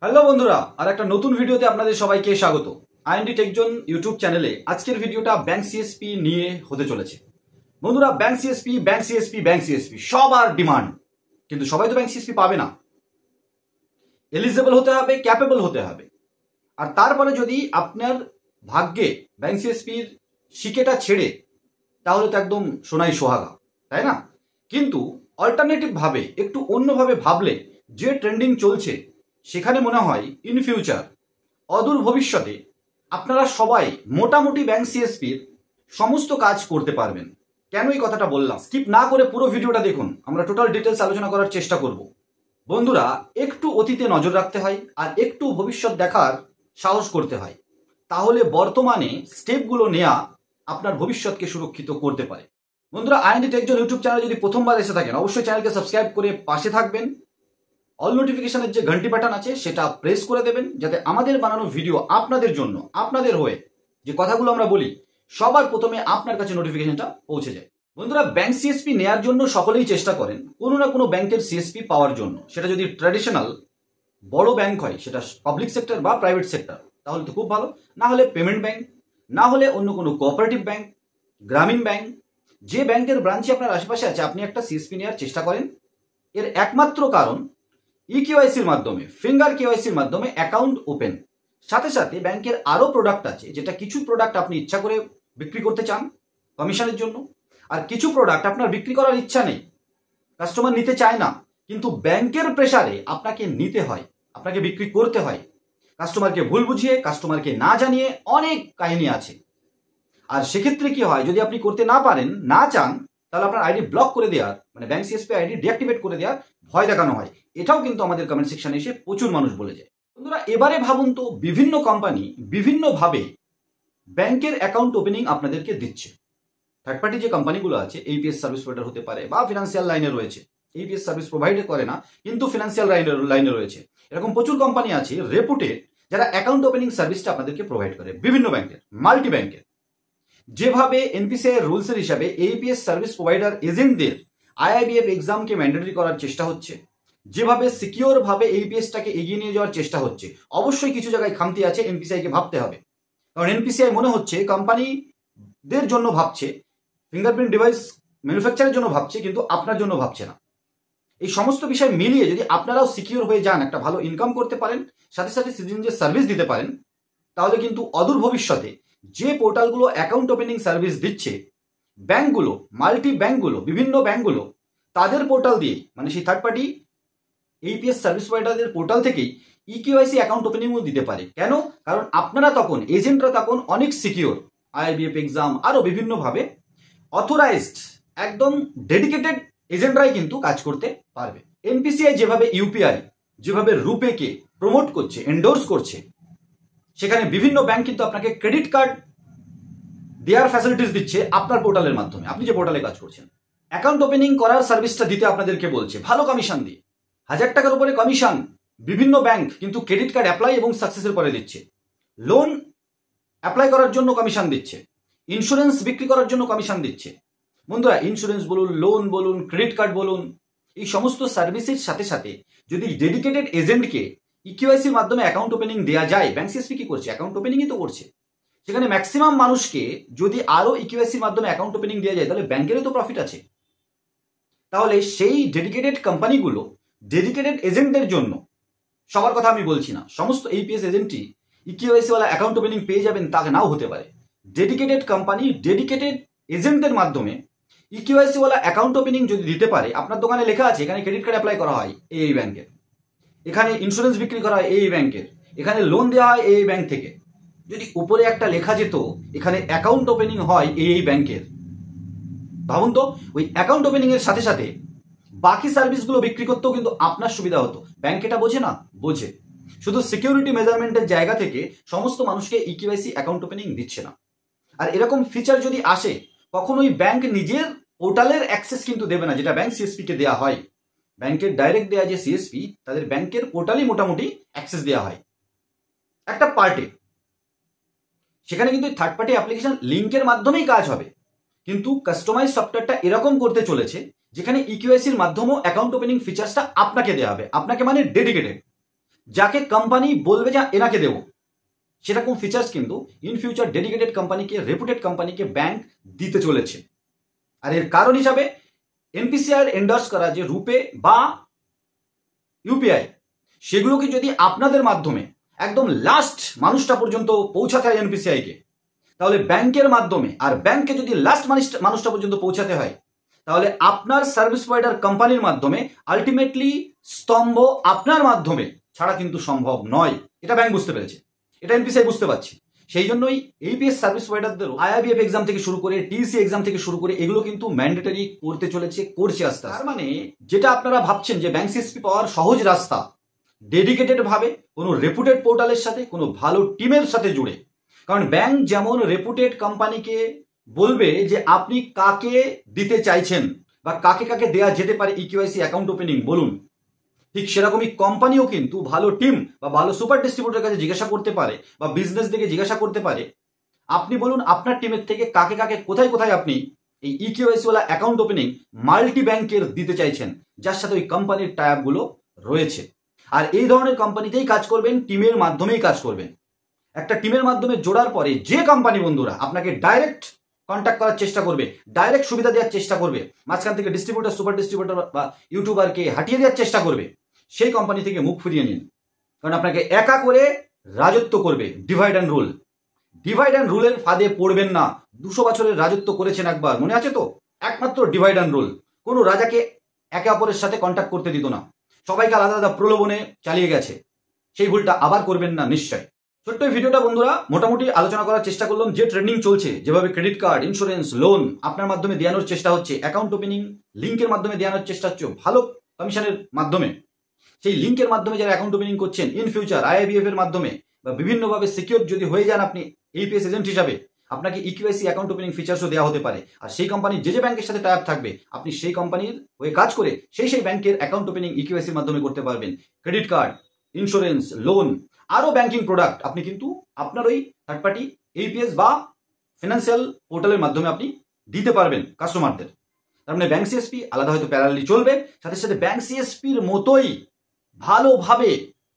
Hello বন্ধুরা, আর একটা নতুন ভিডিওতে আপনাদের সবাইকে স্বাগত। আইএনডি টেকজন ইউটিউব চ্যানেলে আজকের ভিডিওটা ব্যাংক সিএসপি নিয়ে হতে চলেছে। বন্ধুরা, ব্যাংক সিএসপি সবার ডিমান্ড, কিন্তু সবাই তো ব্যাংক সিএসপি পাবে না। এলিজেবল হতে হবে, ক্যাপেবল হতে হবে, আর তারপরে যদি আপনার ভাগ্যে ব্যাংক সিএসপির শিকেটা ছেড়ে, তাহলে তো একদম সোনাই সোহাগা, তাই না? কিন্তু অল্টারনেটিভ ভাবে, একটু অন্যভাবে ভাবলে, যে ট্রেন্ডিং চলছে সেখানে মনে হয় ইন ফিউচার, অদূর ভবিষ্যতে আপনারা সবাই মোটামুটি ব্যাংক সিএসপির সমস্ত কাজ করতে পারবেন। কেন এই কথাটা বললাম, স্কিপ না করে পুরো ভিডিওটা দেখুন, আমরা টোটাল ডিটেলস আলোচনা করার চেষ্টা করব। বন্ধুরা, একটু অতীতে নজর রাখতে হয় আর একটু ভবিষ্যৎ দেখার সাহস করতে হয়, তাহলে বর্তমানে স্টেপগুলো নেওয়া আপনার ভবিষ্যৎকে সুরক্ষিত করতে পারে। বন্ধুরা, আইএনডি টেকজন ইউটিউব চ্যানেলে যদি প্রথমবার এসে থাকেন, অবশ্যই চ্যানেলকে সাবস্ক্রাইব করে পাশে থাকবেন। অল নোটিফিকেশনের যে ঘন্টি বাটন আছে সেটা প্রেস করে দেবেন, যাতে আমাদের বানানো ভিডিও আপনাদের জন্য, আপনাদের হয়ে যে কথাগুলো আমরা বলি, সবার প্রথমে আপনার কাছে নোটিফিকেশনটা পৌঁছে যায়। বন্ধুরা, ব্যাংক সিএসপি নেয়ার জন্য সকলেই চেষ্টা করেন কোনো না কোনো ব্যাংকের সিএসপি পাওয়ার জন্য। সেটা যদি ট্র্যাডিশনাল বড় ব্যাংক হয়, সেটা পাবলিক সেক্টর বা প্রাইভেট সেক্টর, তাহলে তো খুব ভালো। না হলে পেমেন্ট ব্যাংক, না হলে অন্য কোনো কোঅপারেটিভ ব্যাংক, গ্রামীণ ব্যাংক, যে ব্যাংকের ব্রাঞ্চে আপনার আশেপাশে আছে, আপনি একটা সিএসপি নেওয়ার চেষ্টা করেন। এর একমাত্র কারণ ইকেওয়াইসির মাধ্যমে, ফিঙ্গার কেওয়াইসির মাধ্যমে অ্যাকাউন্ট ওপেন। সাথে সাথে ব্যাংকের আরও প্রোডাক্ট আছে, যেটা কিছু প্রোডাক্ট আপনি ইচ্ছা করে বিক্রি করতে চান কমিশনের জন্য, আর কিছু প্রোডাক্ট আপনার বিক্রি করার ইচ্ছা নেই, কাস্টমার নিতে চায় না, কিন্তু ব্যাংকের প্রেসারে আপনাকে নিতে হয়, আপনাকে বিক্রি করতে হয়। কাস্টমারকে ভুল বুঝিয়ে, কাস্টমারকে না জানিয়ে, অনেক কাহিনী আছে। আর সেক্ষেত্রে কি হয়, যদি আপনি করতে না পারেন, না চান, তাহলে আপনার আইডি ব্লক করে দেওয়ার, মানে ব্যাংক সিএসপি আইডি ডিঅ্যাক্টিভেট করে দেওয়ার ভয় দেখানো হয়। এটাও কিন্তু আমাদের কমেন্ট সেকশনে এসে প্রচুর মানুষ বলে যায়। বন্ধুরা, এবারে ভাবুন তো, বিভিন্ন কোম্পানি বিভিন্নভাবে ব্যাংকের অ্যাকাউন্ট ওপেনিং আপনাদেরকে দিচ্ছে। থার্ড পার্টি যে কোম্পানিগুলো আছে, এইপিএস সার্ভিস প্রোভাইডার হতে পারে বা ফিনান্সিয়াল লাইনে রয়েছে, এইপিএস সার্ভিস প্রোভাইড করে না কিন্তু ফিনান্সিয়াল লাইনে রয়েছে, এরকম প্রচুর কোম্পানি আছে রেপুটেড, যারা অ্যাকাউন্ট ওপেনিং সার্ভিসটা আপনাদেরকে প্রোভাইড করে বিভিন্ন ব্যাংকের, মাল্টি ব্যাংকের। যেভাবে এনপিসিআই এর রুলসের হিসাবে এইপিএস সার্ভিস প্রোভাইডার এজেন্টদের আইআইবিএফ এক্সামকে ম্যান্ডেটরি করার চেষ্টা হচ্ছে, যেভাবে সিকিওর ভাবে এইপিএসটাকে এগিয়ে নিয়ে যাওয়ার চেষ্টা হচ্ছে, অবশ্যই কিছু জায়গায় খামতি আছে, এনপিসিআইকে ভাবতে হবে। কারণ এনপিসিআই মনে হচ্ছে কোম্পানিদের জন্য ভাবছে, ফিঙ্গারপ্রিন্ট ডিভাইস ম্যানুফ্যাকচারের জন্য ভাবছে, কিন্তু আপনার জন্য ভাবছে না। এই সমস্ত বিষয় মিলিয়ে যদি আপনারাও সিকিওর হয়ে যান, একটা ভালো ইনকাম করতে পারেন, সাথে সাথে সিটিজেনদের সার্ভিস দিতে পারেন, তাহলে কিন্তু অদূর ভবিষ্যতে যে পোর্টালগুলো অ্যাকাউন্ট ওপেনিং সার্ভিস দিচ্ছে, ব্যাংকগুলো, মাল্টি ব্যাংকগুলো, বিভিন্ন ব্যাংকগুলো, তাদের পোর্টাল দিয়ে, মানে সেই থার্ড পার্টি এইপিএস সার্ভিস প্রোভাইডারদের পোর্টাল থেকেই ইকেওয়াইসি অ্যাকাউন্ট ওপেনিংও দিতে পারে। কেন? কারণ আপনারা তখন, এজেন্টরা তখন অনেক সিকিওর, আইআইবিএফ এক্সাম আরও বিভিন্নভাবে অথরাইজড, একদম ডেডিকেটেড এজেন্টরাই কিন্তু কাজ করতে পারবে। এনপিসিআই যেভাবে ইউপিআই, যেভাবে রুপেকে প্রমোট করছে, এন্ডোর্স করছে, সেখানে বিভিন্ন ব্যাংক কিন্তু আপনাকে ক্রেডিট কার্ড দেওয়ার ফ্যাসিলিটিস দিচ্ছে আপনার পোর্টালের মাধ্যমে, আপনি যে পোর্টালে কাজ করছেন। অ্যাকাউন্ট ওপেনিং করার সার্ভিসটা দিতে আপনাদেরকে বলছে ভালো কমিশন দিয়ে, 1000 টাকার উপরে কমিশন বিভিন্ন ব্যাংক কিন্তু ক্রেডিট কার্ড অ্যাপ্লাই এবং সাকসেসের পরে দিচ্ছে। লোন অ্যাপ্লাই করার জন্য কমিশন দিচ্ছে, ইন্স্যুরেন্স বিক্রি করার জন্য কমিশন দিচ্ছে। বন্ধুরা, ইন্স্যুরেন্স বলুন, লোন বলুন, ক্রেডিট কার্ড বলুন, এই সমস্ত সার্ভিসের সাথে সাথে যদি ডেডিকেটেড এজেন্টকে ইকেওয়াইসির মাধ্যমে অ্যাকাউন্ট ওপেনিং দেওয়া যায়, ব্যাংক সিএসপি কি করছে? অ্যাকাউন্ট ওপেনিংই তো করছে। সেখানে ম্যাক্সিমাম মানুষকে যদি আরও ইকেওয়াইসির মাধ্যমে অ্যাকাউন্ট ওপেনিং দেওয়া যায়, তাহলে ব্যাংকেরও তো প্রফিট আছে। তাহলে সেই ডেডিকেটেড কোম্পানিগুলো, ডেডিকেটেড এজেন্টদের জন্য, সবার কথা আমি বলছি না, সমস্ত এইপিএস এজেন্টই ইকেওয়াইসিওয়ালা অ্যাকাউন্ট ওপেনিং পেয়ে যাবেন তা নাও হতে পারে। ডেডিকেটেড কোম্পানি, ডেডিকেটেড এজেন্টদের মাধ্যমে ইকেওয়াইসিওয়ালা অ্যাকাউন্ট ওপেনিং যদি দিতে পারে, আপনার দোকানে লেখা আছে এখানে ক্রেডিট কার্ড অ্যাপ্লাই করা হয় এই ব্যাংকের, এখানে ইন্স্যুরেন্স বিক্রি করা হয় এই ব্যাংকের, এখানে লোন দেওয়া হয় এই ব্যাংক থেকে, যদি উপরে একটা লেখা যেত এখানে অ্যাকাউন্ট ওপেনিং হয় এই ব্যাংকের, ভাবুন তো, ওই অ্যাকাউন্ট ওপেনিং এর সাথে সাথে বাকি সার্ভিসগুলো বিক্রি করতেও কিন্তু আপনার সুবিধা হতো। ব্যাংক এটা বোঝে না? বোঝে। শুধু সিকিউরিটি মেজারমেন্টের জায়গা থেকে সমস্ত মানুষকে ইকেওয়াইসি অ্যাকাউন্ট ওপেনিং দিচ্ছে না। আর এরকম ফিচার যদি আসে, কখনোই ব্যাংক নিজের পোর্টালের অ্যাক্সেস কিন্তু দেবে না, যেটা ব্যাংক সিএসপি কে দেওয়া হয়। ব্যাংকের ডাইরেক্ট দেওয়া যে সিএসপি, তাদের ব্যাংকের পোর্টালই মোটামুটি অ্যাক্সেস দেওয়া হয় একটা পার্টে। সেখানে কিন্তু থার্ড পার্টি অ্যাপ্লিকেশন লিঙ্কের মাধ্যমেই কাজ হবে, কিন্তু কাস্টমাইজ সফটওয়্যারটা এরকম করতে চলেছে যেখানে ইকেওয়াইসির মাধ্যমেও অ্যাকাউন্ট ওপেনিং ফিচার্সটা আপনাকে দেওয়া হবে, আপনাকে মানে ডেডিকেটেড। যাকে কোম্পানি বলবে যে এনাকে দেবো, সেরকম ফিচার্স কিন্তু ইন ফিউচার ডেডিকেটেড কোম্পানিকে, রেপুটেড কোম্পানিকে ব্যাংক দিতে চলেছে। আর এর কারণ হিসাবে এনপিসিআই এন্ডোর্স করা যে রুপে বা ইউপিআই, সেগুলোকে যদি আপনাদের মাধ্যমে একদম লাস্ট মানুষটা পর্যন্ত পৌঁছাতে হয় এনপিসিআইকে, তাহলে ব্যাংকের মাধ্যমে, আর ব্যাংকে যদি লাস্ট মানুষটা পর্যন্ত পৌঁছাতে হয়, তাহলে আপনার সার্ভিস প্রোভাইডার কোম্পানির মাধ্যমে আলটিমেটলি স্তম্ভ আপনার মাধ্যমে ছাড়া কিন্তু সম্ভব নয়। এটা ব্যাংক বুঝতে পেরেছে, এটা এনপিসিআই বুঝতে পারছে। সেই জন্যই এইপিএস সার্ভিস প্রোভাইডারদেরও আইআইবিএফ এক্সাম থেকে শুরু করে টিসি এক্সাম থেকে শুরু করে এগুলো কিন্তু ম্যান্ডেটরি করতে চলেছে, করছে আস্তে আস্তে। তার মানে যেটা আপনারা ভাবছেন যে ব্যাংক সিএসপি পাওয়ার সহজ রাস্তা, ডেডিকেটেড ভাবে কোনো রেপুটেড পোর্টালের সাথে, কোনো ভালো টিমের সাথে জুড়ে। কারণ ব্যাংক যেমন রেপুটেড কোম্পানিকে বলবে যে আপনি কাকে দিতে চাইছেন বা কাকে কাকে দেওয়া যেতে পারে ইকিউআইসি অ্যাকাউন্ট ওপেনিং বলুন, ঠিক সেরকমই কোম্পানিও কিন্তু ভালো টিম বা ভালো সুপার ডিস্ট্রিবিউটরের কাছে জিজ্ঞাসা করতে পারে বা বিজনেস দিকে জিজ্ঞাসা করতে পারে, আপনি বলুন আপনার টিমের থেকে কাকে কাকে কোথায় কোথায় আপনি এই ইকিউআইসি ওয়ালা অ্যাকাউন্ট ওপেনিং মাল্টি ব্যাংকের দিতে চাইছেন, যার সাথে ওই কোম্পানির টাই আপগুলো রয়েছে। আর এই ধরনের কোম্পানিতেই কাজ করবেন, টিমের মাধ্যমেই কাজ করবেন। একটা টিমের মাধ্যমে জোড়ার পরে যে কোম্পানি বন্ধুরা আপনাকে ডাইরেক্ট কন্ট্যাক্ট করার চেষ্টা করবে, ডাইরেক্ট সুবিধা দেওয়ার চেষ্টা করবে, মাঝখান থেকে ডিস্ট্রিবিউটার, সুপার ডিস্ট্রিবিউটার বা ইউটিউবারকে হাঁটিয়ে দেওয়ার চেষ্টা করবে, সেই কোম্পানি থেকে মুখ ফিরিয়ে নিন। কারণ আপনাকে একা করে রাজত্ব করবে divide and rule. Divide and রুলের ফাঁদে পড়বেন না। 200 বছরের রাজত্ব করেছেন একবার, মনে আছে তো? একমাত্র ডিভাইড অ্যান্ড রুল। কোনো রাজাকে একে অপরের সাথে কন্ট্যাক্ট করতে দিত না, সবাইকে আলাদা আলাদা প্রলোভনে চালিয়ে গেছে। সেই ভুলটা আবার করবেন না নিশ্চয়। ছোট্ট এই ভিডিওটা বন্ধুরা মোটামুটি আলোচনা করার চেষ্টা করলাম যে ট্রেন্ডিং চলছে, যেভাবে ক্রেডিট কার্ড, ইন্স্যুরেন্স, লোন আপনার মাধ্যমে দেওয়ানোর চেষ্টা হচ্ছে, অ্যাকাউন্ট ওপেনিং লিঙ্কের মাধ্যমে দেওয়ানোর চেষ্টা হচ্ছে ভালো কমিশনের মাধ্যমে। সেই লিঙ্কের মাধ্যমে যারা অ্যাকাউন্ট ওপেনিং করছেন ইন ফিউচার আইআইবিএফ এর মাধ্যমে বা বিভিন্নভাবে সিকিউর যদি হয়ে যান আপনি এইপিএস এজেন্ট হিসাবে, আপনাকে ইকিউআইসি অ্যাকাউন্ট ওপেনিং ফিচার্সও দেওয়া হতে পারে। আর সেই কোম্পানি যে ব্যাংকের সাথে টাই আপ থাকবে, আপনি সেই কোম্পানির হয়ে কাজ করে সেই ব্যাংকের অ্যাকাউন্ট ওপেনিং ইকিউআইসির মাধ্যমে করতে পারবেন। ক্রেডিট কার্ড, ইন্স্যুরেন্স, লোন, আরও ব্যাংকিং প্রোডাক্ট আপনি কিন্তু আপনার ওই থার্ড পার্টি এইপিএস বা ফিনান্সিয়াল পোর্টালের মাধ্যমে আপনি দিতে পারবেন কাস্টমারদের। তার মানে ব্যাংক সিএসপি আলাদা হয়তো প্যারালালি চলবে, সাথে সাথে ব্যাংক সিএসপির মতোই ভালোভাবে,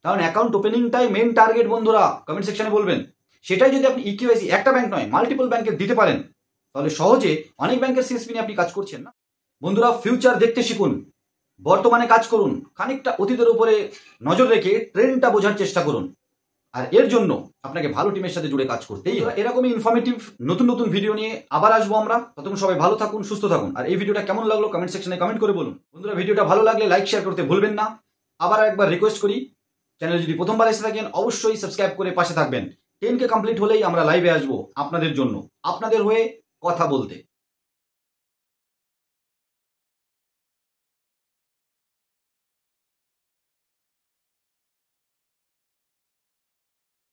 কারণ অ্যাকাউন্ট ওপেনিংটাই মেন টার্গেট বন্ধুরা, কমেন্ট সেকশনে বলবেন। সেটাই যদি আপনি ইকিউআইসি একটা ব্যাংক নয় মাল্টিপল ব্যাংকের দিতে পারেন, তাহলে সহজে অনেক ব্যাংকের সিএসপি নিয়ে আপনি কাজ করছেন না। বন্ধুরা ফিউচার দেখতে শিখুন, বর্তমানে কাজ করুন, খানিকটা অতীতের উপরে নজর রেখে ট্রেন্ডটা বোঝার চেষ্টা করুন। আর এর জন্য আপনাকে ভালো টিমের সাথে জুড়ে কাজ করতেই হয়। এরকমই ইনফরমেটিভ নতুন নতুন ভিডিও নিয়ে আবার আসবো আমরা। ততক্ষণ সবাই ভালো থাকুন, সুস্থ থাকুন। আর এই ভিডিওটা কেমন লাগলো কমেন্ট সেকশনে কমেন্ট করে বলুন। বন্ধুরা ভিডিওটা ভালো লাগলে লাইক শেয়ার করতে ভুলবেন না। আবার একবার রিকোয়েস্ট করি, চ্যানেল যদি প্রথমবার এসে থাকেন অবশ্যই সাবস্ক্রাইব করে পাশে থাকবেন। 10K কমপ্লিট হলেই আমরা লাইভে আসবো আপনাদের জন্য, আপনাদের হয়ে কথা বলতে।